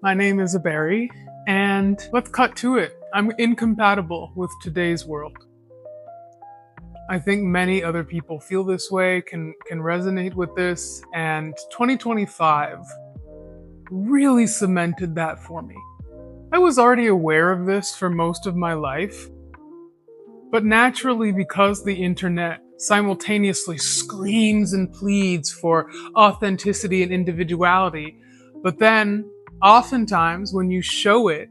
My name is Barry, and let's cut to it. I'm incompatible with today's world. I think many other people feel this way, can resonate with this, and 2025 really cemented that for me. I was already aware of this for most of my life, but naturally, because the internet simultaneously screams and pleads for authenticity and individuality, but then oftentimes when you show it,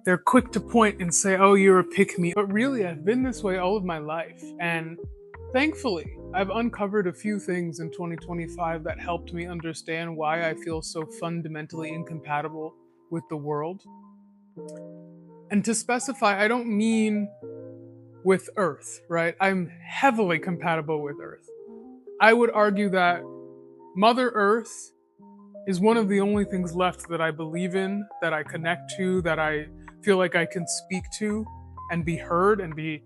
they're quick to point and say, oh, you're a pick me. But really, I've been this way all of my life. And thankfully, I've uncovered a few things in 2025 that helped me understand why I feel so fundamentally incompatible with the world. And to specify, I don't mean with Earth, right? I'm heavily compatible with Earth. I would argue that Mother Earth is one of the only things left that I believe in, that I connect to, that I feel like I can speak to and be heard and be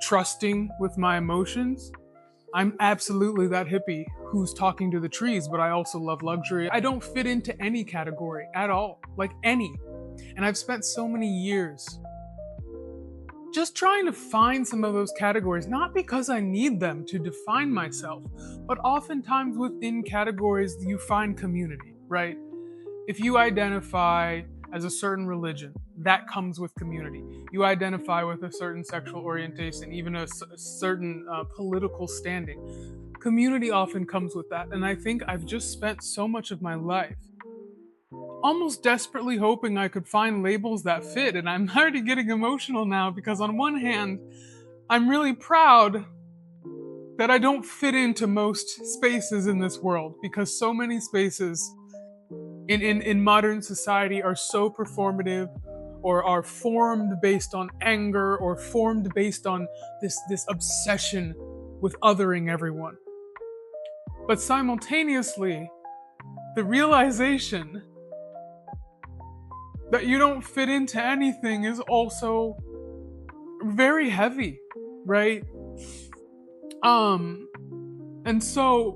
trusting with my emotions. I'm absolutely that hippie who's talking to the trees, but I also love luxury. I don't fit into any category at all, like any. And I've spent so many years just trying to find some of those categories, not because I need them to define myself, but oftentimes within categories you find community, right? If you identify as a certain religion, that comes with community. You identify with a certain sexual orientation, even a certain political standing. Community often comes with that. And I think I've just spent so much of my life almost desperately hoping I could find labels that fit. And I'm already getting emotional now because, on one hand, I'm really proud that I don't fit into most spaces in this world, because so many spaces in modern society are so performative, or are formed based on anger, or formed based on this obsession with othering everyone. But simultaneously, the realization that you don't fit into anything is also very heavy, right? And so,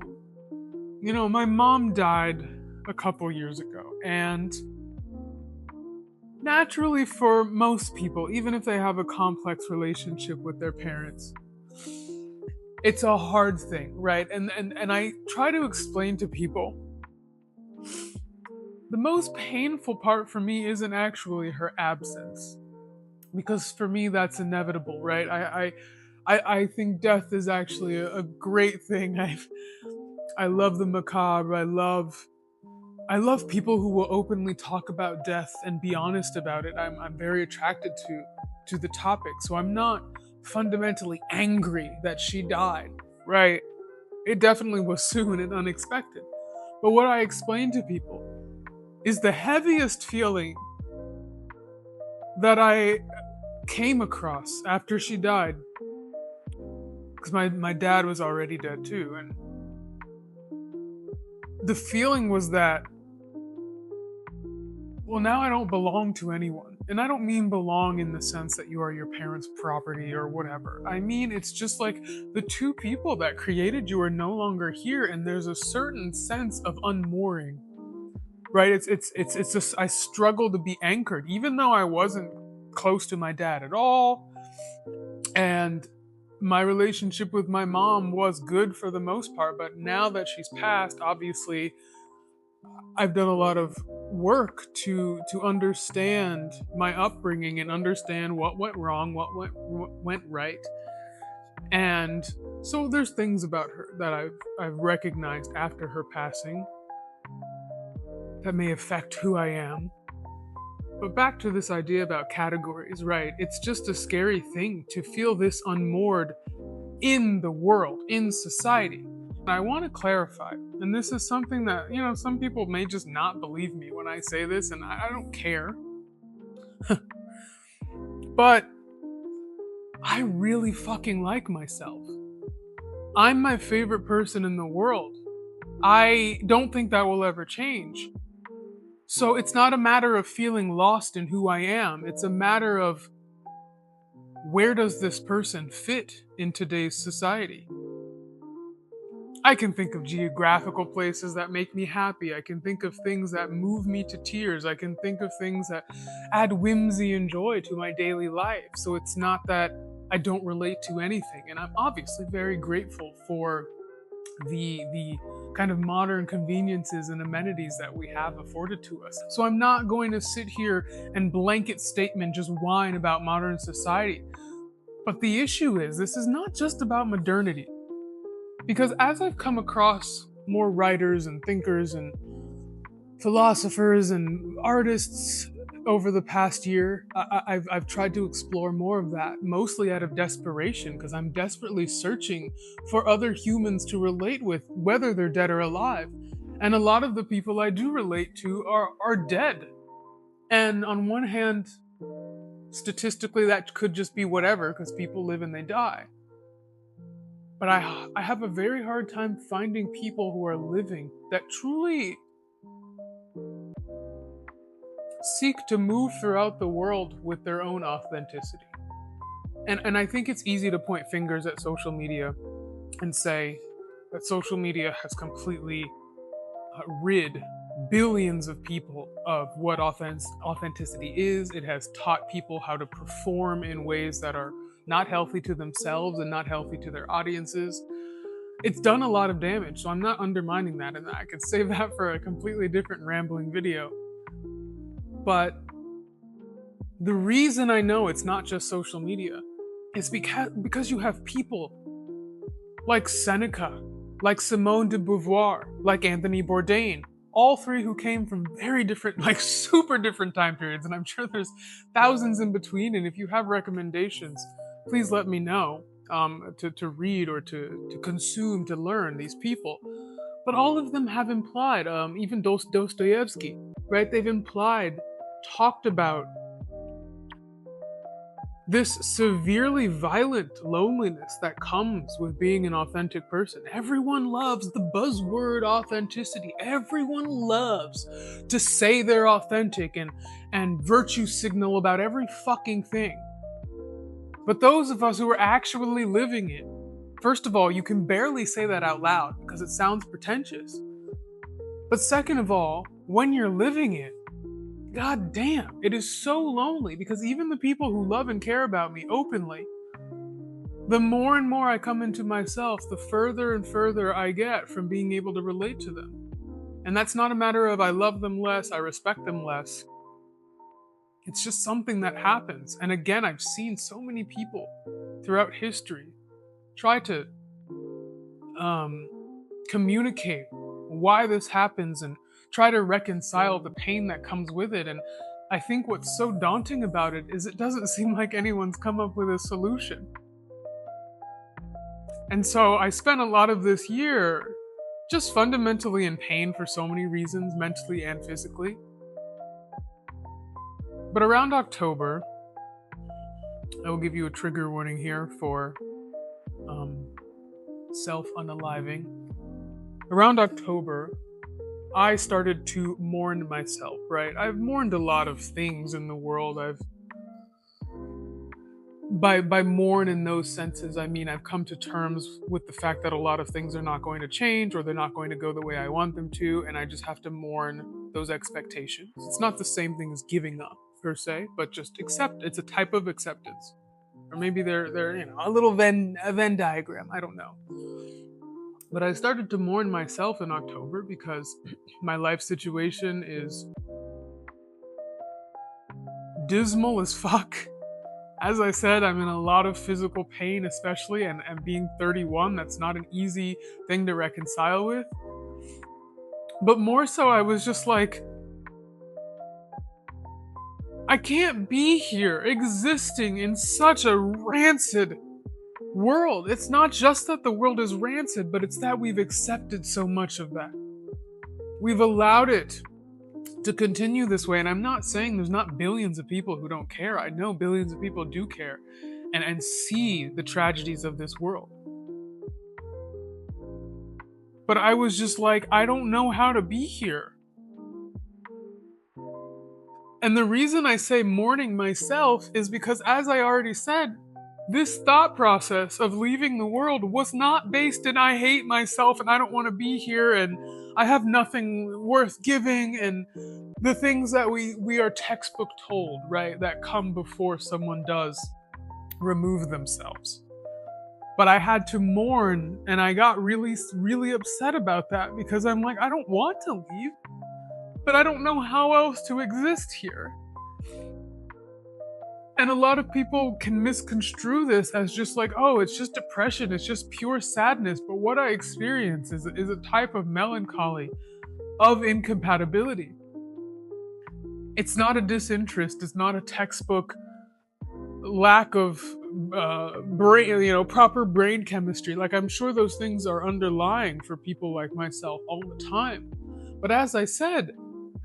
my mom died a couple years ago, and naturally, for most people, even if they have a complex relationship with their parents, it's a hard thing, right? And I try to explain to people, the most painful part for me isn't actually her absence, because for me that's inevitable, right? I think death is actually a great thing. I love the macabre. I love people who will openly talk about death and be honest about it. I'm very attracted to the topic, so I'm not fundamentally angry that she died, right? It definitely was soon and unexpected. But what I explain to people is the heaviest feeling that I came across after she died, because my dad was already dead too, and the feeling was that, well, now I don't belong to anyone. And I don't mean belong in the sense that you are your parents' property or whatever. I mean, it's just like the two people that created you are no longer here, and there's a certain sense of unmooring, right? It's just, I struggle to be anchored, even though I wasn't close to my dad at all, and my relationship with my mom was good for the most part. But now that she's passed, obviously I've done a lot of work to understand my upbringing and understand what went wrong, what went right. And so there's things about her that I've recognized after her passing that may affect who I am. But back to this idea about categories, right? It's just a scary thing to feel this unmoored in the world, in society. I want to clarify, and this is something that, some people may just not believe me when I say this, and I don't care. But I really fucking like myself. I'm my favorite person in the world. I don't think that will ever change. So it's not a matter of feeling lost in who I am. It's a matter of, where does this person fit in today's society? I can think of geographical places that make me happy. I can think of things that move me to tears. I can think of things that add whimsy and joy to my daily life. So it's not that I don't relate to anything. And I'm obviously very grateful for the kind of modern conveniences and amenities that we have afforded to us. So I'm not going to sit here and blanket statement just whine about modern society. But the issue is, this is not just about modernity. Because as I've come across more writers and thinkers and philosophers and artists over the past year, I've tried to explore more of that, mostly out of desperation, because I'm desperately searching for other humans to relate with, whether they're dead or alive. And a lot of the people I do relate to are dead. And on one hand, statistically, that could just be whatever, because people live and they die. But I have a very hard time finding people who are living that truly seek to move throughout the world with their own authenticity. And I think it's easy to point fingers at social media and say that social media has completely rid billions of people of what authenticity is. It has taught people how to perform in ways that are not healthy to themselves and not healthy to their audiences. It's done a lot of damage, so I'm not undermining that, and I could save that for a completely different rambling video. But the reason I know it's not just social media is because you have people like Seneca, like Simone de Beauvoir, like Anthony Bourdain, all three who came from very different, like super different time periods, and I'm sure there's thousands in between, and if you have recommendations, please let me know to read or to consume, to learn these people. But all of them have implied, even Dostoevsky, right? They've implied, talked about this severely violent loneliness that comes with being an authentic person. Everyone loves the buzzword authenticity. Everyone loves to say they're authentic and virtue signal about every fucking thing. But those of us who are actually living it, first of all, you can barely say that out loud because it sounds pretentious. But second of all, when you're living it, god damn, it is so lonely, because even the people who love and care about me openly, the more and more I come into myself, the further and further I get from being able to relate to them. And that's not a matter of I love them less, I respect them less. It's just something that happens. And again, I've seen so many people throughout history try to communicate why this happens and try to reconcile the pain that comes with it. And I think what's so daunting about it is it doesn't seem like anyone's come up with a solution. And so I spent a lot of this year just fundamentally in pain for so many reasons, mentally and physically. But around October, I will give you a trigger warning here for self-unaliving. Around October, I started to mourn myself, right? I've mourned a lot of things in the world. By mourn in those senses, I mean I've come to terms with the fact that a lot of things are not going to change or they're not going to go the way I want them to, and I just have to mourn those expectations. It's not the same thing as giving up per se, but just accept. It's a type of acceptance. Or maybe they're a little Venn diagram, I don't know. But I started to mourn myself in October because my life situation is dismal as fuck. As I said, I'm in a lot of physical pain, especially, and being 31, that's not an easy thing to reconcile with. But more so, I was just like, I can't be here existing in such a rancid world. It's not just that the world is rancid, but it's that we've accepted so much of that. We've allowed it to continue this way. And I'm not saying there's not billions of people who don't care. I know billions of people do care and see the tragedies of this world. But I was just like, I don't know how to be here. And the reason I say mourning myself is because, as I already said, This thought process of leaving the world was not based in I hate myself and I don't want to be here and I have nothing worth giving and the things that we are textbook told, right, that come before someone does remove themselves. But I had to mourn and I got really, really upset about that because I'm like, I don't want to leave, but I don't know how else to exist here. And a lot of people can misconstrue this as just like, oh, it's just depression, it's just pure sadness. But what I experience is a type of melancholy, of incompatibility. It's not a disinterest, it's not a textbook lack of brain, proper brain chemistry. Like, I'm sure those things are underlying for people like myself all the time. But as I said,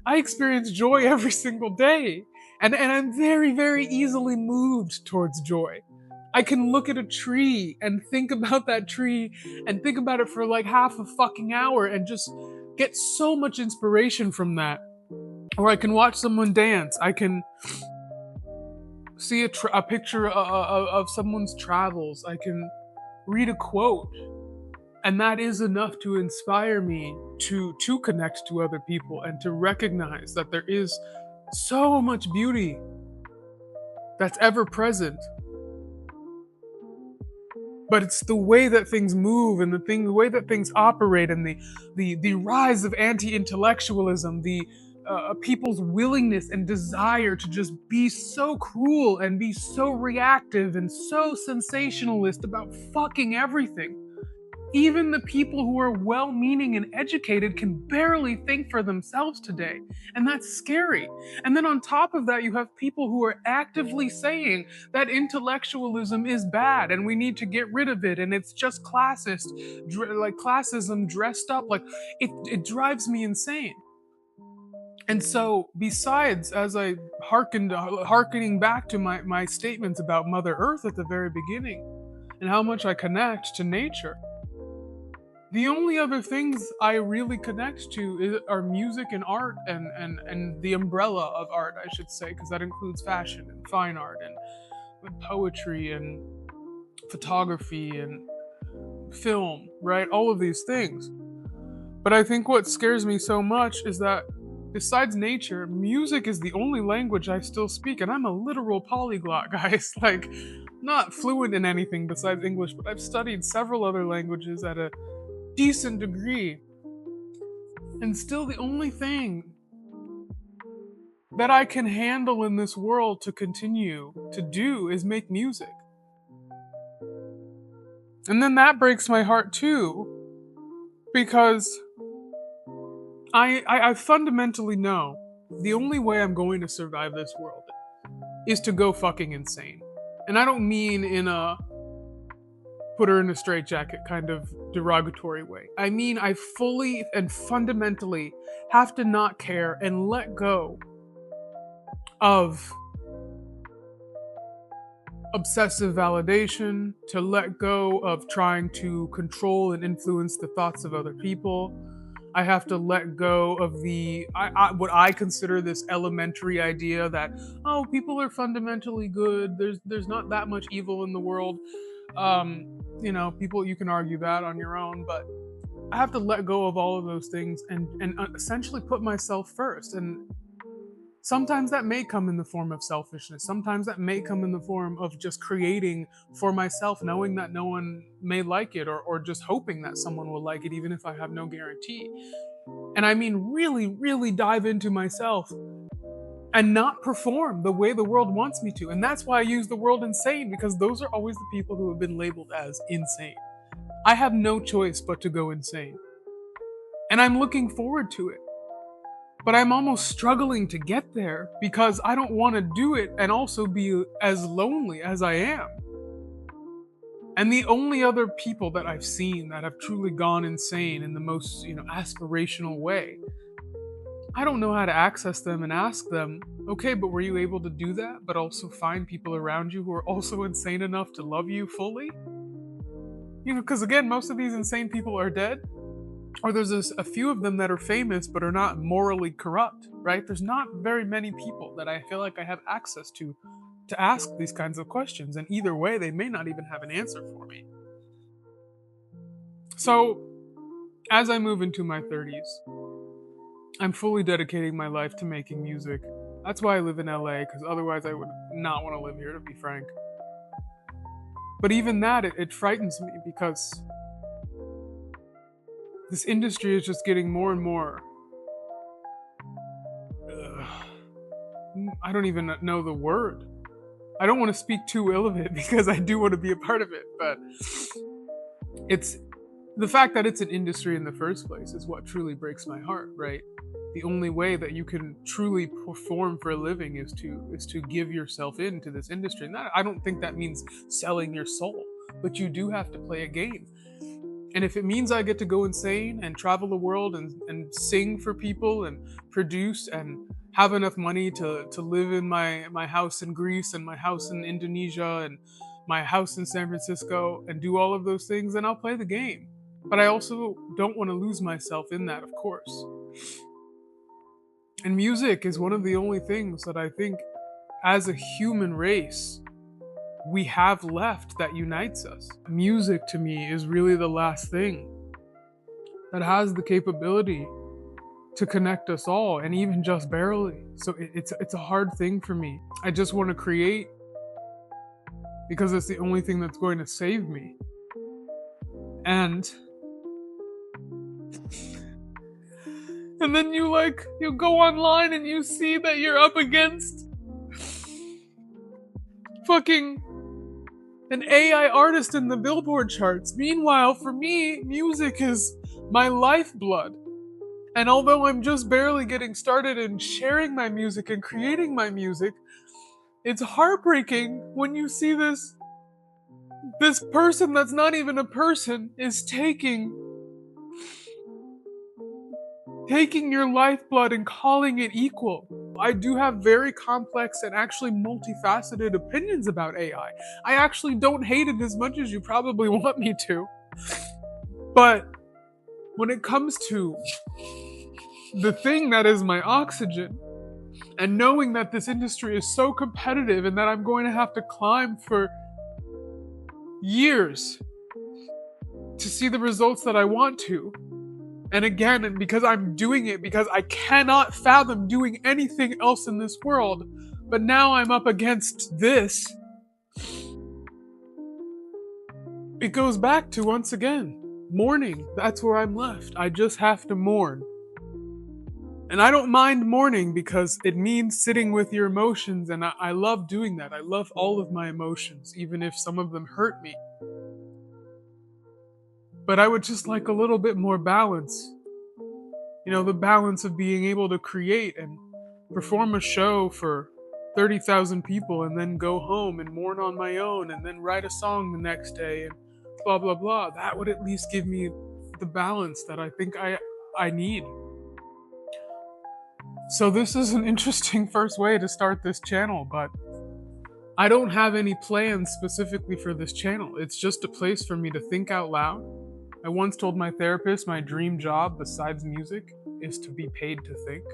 I experience joy every single day. And I'm very, very easily moved towards joy. I can look at a tree and think about that tree and think about it for like half a fucking hour and just get so much inspiration from that. Or I can watch someone dance. I can see a picture of someone's travels. I can read a quote. And that is enough to inspire me to connect to other people and to recognize that there is so much beauty that's ever present. But it's the way that things move and the way that things operate and the rise of anti-intellectualism, the people's willingness and desire to just be so cruel and be so reactive and so sensationalist about fucking everything. Even the people who are well-meaning and educated can barely think for themselves today. And that's scary. And then on top of that, you have people who are actively saying that intellectualism is bad and we need to get rid of it. And it's just classist, like classism dressed up. Like, it drives me insane. And so, besides, as I hearkening back to my statements about Mother Earth at the very beginning and how much I connect to nature, the only other things I really connect to are music and art and the umbrella of art, I should say, because that includes fashion and fine art and poetry and photography and film, right? All of these things. But I think what scares me so much is that besides nature, music is the only language I still speak, and I'm a literal polyglot, guys. Like, not fluent in anything besides English, but I've studied several other languages at a decent degree. And still the only thing that I can handle in this world to continue to do is make music. And then that breaks my heart too, because I fundamentally know the only way I'm going to survive this world is to go fucking insane. And I don't mean in a put her in a straitjacket kind of derogatory way. I mean, I fully and fundamentally have to not care and let go of obsessive validation, to let go of trying to control and influence the thoughts of other people. I have to let go of what I consider this elementary idea that, oh, people are fundamentally good. There's not that much evil in the world. People, you can argue that on your own, but I have to let go of all of those things and essentially put myself first. And sometimes that may come in the form of selfishness. Sometimes that may come in the form of just creating for myself, knowing that no one may like it, or just hoping that someone will like it, even if I have no guarantee. And I mean, really, really dive into myself and not perform the way the world wants me to. And that's why I use the word insane, because those are always the people who have been labeled as insane. I have no choice but to go insane. And I'm looking forward to it. But I'm almost struggling to get there because I don't want to do it and also be as lonely as I am. And the only other people that I've seen that have truly gone insane in the most, aspirational way, I don't know how to access them and ask them, okay, but were you able to do that, but also find people around you who are also insane enough to love you fully? Because again, most of these insane people are dead, or there's a few of them that are famous but are not morally corrupt, right? There's not very many people that I feel like I have access to to ask these kinds of questions. And either way, they may not even have an answer for me. So, as I move into my 30s, I'm fully dedicating my life to making music. That's why I live in LA, because otherwise I would not want to live here, to be frank. But even that, it frightens me because this industry is just getting more and more. I don't even know the word. I don't want to speak too ill of it because I do want to be a part of it, but it's the fact that it's an industry in the first place is what truly breaks my heart, right? The only way that you can truly perform for a living is to give yourself into this industry. And I don't think that means selling your soul, but you do have to play a game. And if it means I get to go insane and travel the world and sing for people and produce and have enough money to live in my house in Greece and my house in Indonesia and my house in San Francisco and do all of those things, then I'll play the game. But I also don't want to lose myself in that, of course. And music is one of the only things that I think, as a human race, we have left that unites us. Music, to me, is really the last thing that has the capability to connect us all, and even just barely. So it's a hard thing for me. I just want to create because it's the only thing that's going to save me. And then you go online and you see that you're up against fucking an AI artist in the Billboard charts. Meanwhile, for me, music is my lifeblood. And although I'm just barely getting started in sharing my music and creating my music, it's heartbreaking when you see this person that's not even a person is taking your lifeblood and calling it equal. I do have very complex and actually multifaceted opinions about AI. I actually don't hate it as much as you probably want me to. But when it comes to the thing that is my oxygen, and knowing that this industry is so competitive and that I'm going to have to climb for years to see the results that I want to, and again, and because I'm doing it because I cannot fathom doing anything else in this world, but now I'm up against this, it goes back to, once again, mourning. That's where I'm left. I just have to mourn. And I don't mind mourning because it means sitting with your emotions, and I love doing that. I love all of my emotions, even if some of them hurt me. But I would just like a little bit more balance. You know, the balance of being able to create and perform a show for 30,000 people and then go home and mourn on my own and then write a song the next day and blah, blah, blah. That would at least give me the balance that I think I need. So this is an interesting first way to start this channel, but I don't have any plans specifically for this channel. It's just a place for me to think out loud. I once told my therapist my dream job besides music is to be paid to think.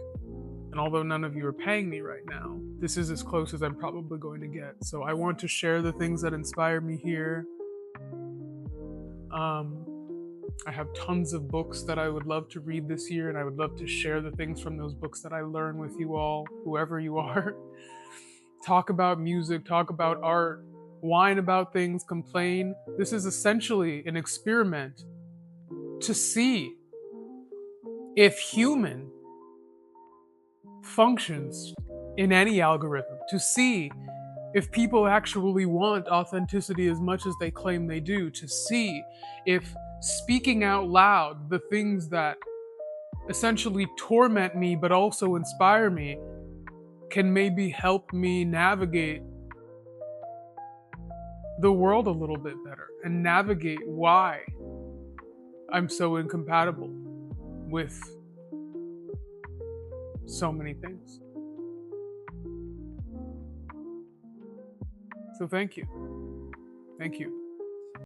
And although none of you are paying me right now, this is as close as I'm probably going to get. So I want to share the things that inspire me here. I have tons of books that I would love to read this year, and I would love to share the things from those books that I learn with you all, whoever you are. Talk about music, talk about art, whine about things, complain. This is essentially an experiment to see if human functions in any algorithm, to see if people actually want authenticity as much as they claim they do, to see if speaking out loud the things that essentially torment me but also inspire me can maybe help me navigate the world a little bit better and navigate why I'm so incompatible with so many things. So thank you. Thank you.